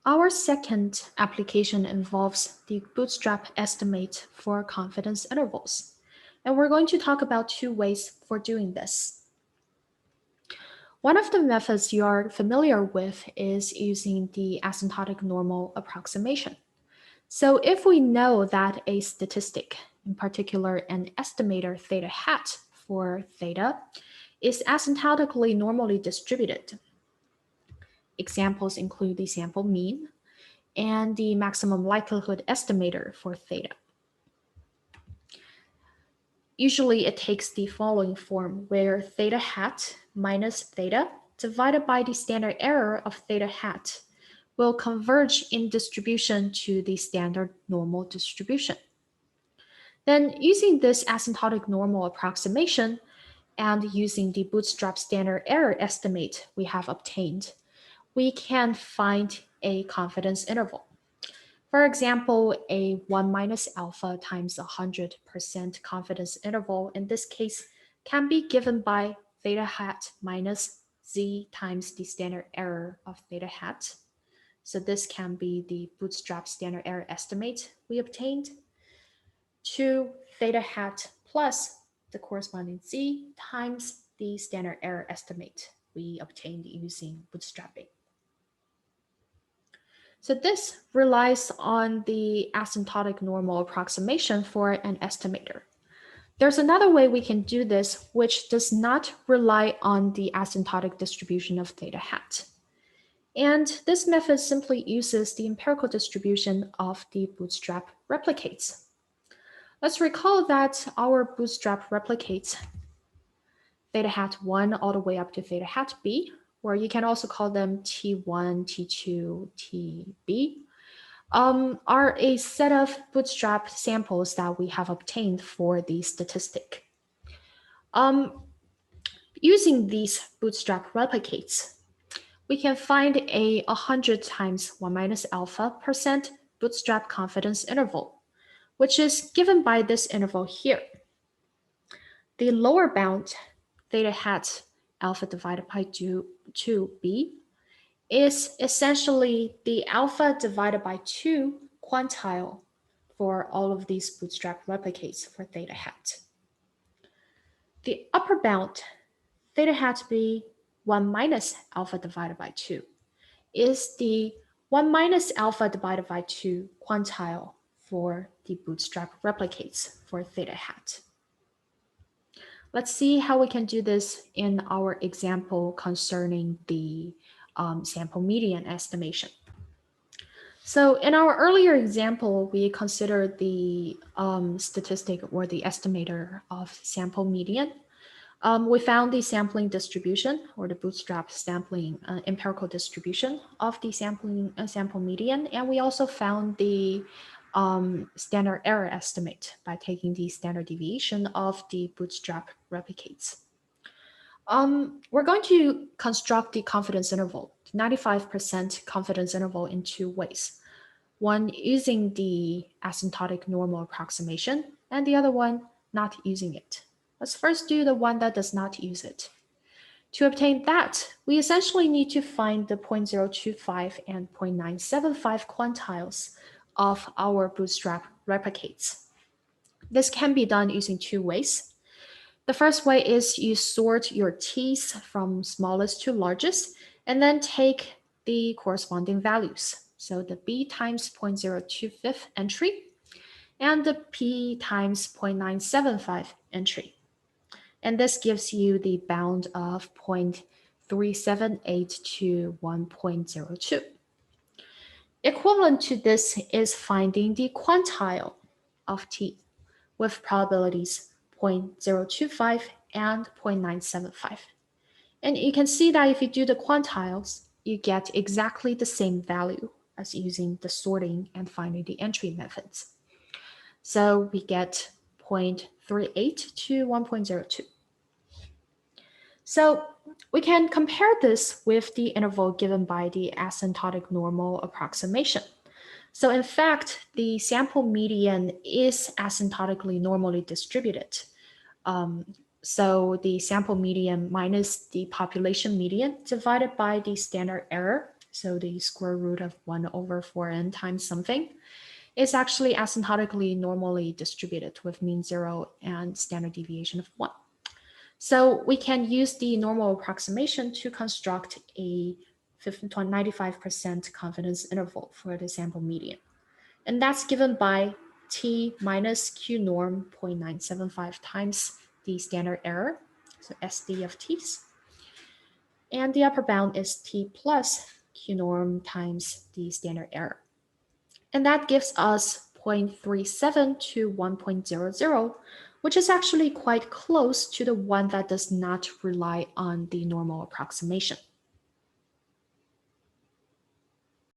Our second application involves the bootstrap estimate for confidence intervals. And we're going to talk about two ways for doing this. One of the methods you are familiar with is using the asymptotic normal approximation. So if we know that a statistic, in particular an estimator theta hat for theta, is asymptotically normally distributed, examples include the sample mean and the maximum likelihood estimator for theta. Usually it takes the following form, where theta hat minus theta divided by the standard error of theta hat will converge in distribution to the standard normal distribution. Then using this asymptotic normal approximation and using the bootstrap standard error estimate we have obtained, we can find a confidence interval. For example, a 1 minus alpha times 100% confidence interval in this case can be given by theta hat minus z times the standard error of theta hat. So this can be the bootstrap standard error estimate we obtained, to theta hat plus the corresponding z times the standard error estimate we obtained using bootstrapping. So this relies on the asymptotic normal approximation for an estimator. There's another way we can do this, which does not rely on the asymptotic distribution of theta hat. And this method simply uses the empirical distribution of the bootstrap replicates. Let's recall that our bootstrap replicates theta hat 1 all the way up to theta hat b, or you can also call them T1, T2, TB, are a set of bootstrap samples that we have obtained for the statistic. Using these bootstrap replicates, we can find a 100 times 1 minus alpha percent bootstrap confidence interval, which is given by this interval here. The lower bound, theta hat alpha divided by 2b, is essentially the alpha divided by 2 quantile for all of these bootstrap replicates for theta hat. The upper bound, theta hat b 1 minus alpha divided by 2, is the 1 minus alpha divided by 2 quantile for the bootstrap replicates for theta hat. Let's see how we can do this in our example concerning the sample median estimation. So in our earlier example, we considered the statistic or the estimator of sample median. We found the sampling distribution or the bootstrap sampling empirical distribution of the sample median, and we also found the standard error estimate by taking the standard deviation of the bootstrap replicates. We're going to construct the confidence interval, 95% confidence interval, in two ways. One using the asymptotic normal approximation, and the other one not using it. Let's first do the one that does not use it. To obtain that, we essentially need to find the 0.025 and 0.975 quantiles of our bootstrap replicates. This can be done using two ways. The first way is you sort your t's from smallest to largest, and then take the corresponding values. So the b times 0.025 entry and the p times 0.975 entry. And this gives you the bound of 0.378 to 1.02. Equivalent to this is finding the quantile of t with probabilities 0.025 and 0.975. And you can see that if you do the quantiles, you get exactly the same value as using the sorting and finding the entry methods. So we get 0.38 to 1.02. So we can compare this with the interval given by the asymptotic normal approximation. So in fact, the sample median is asymptotically normally distributed. So the sample median minus the population median divided by the standard error so the square root of 1 over 4n times something, is actually asymptotically normally distributed with mean 0 and standard deviation of 1. So we can use the normal approximation to construct a 95% confidence interval for the sample median. And that's given by t minus q norm 0.975 times the standard error, so SD of t's. And the upper bound is t plus q norm times the standard error. And that gives us 0.37 to 1.00, which is actually quite close to the one that does not rely on the normal approximation.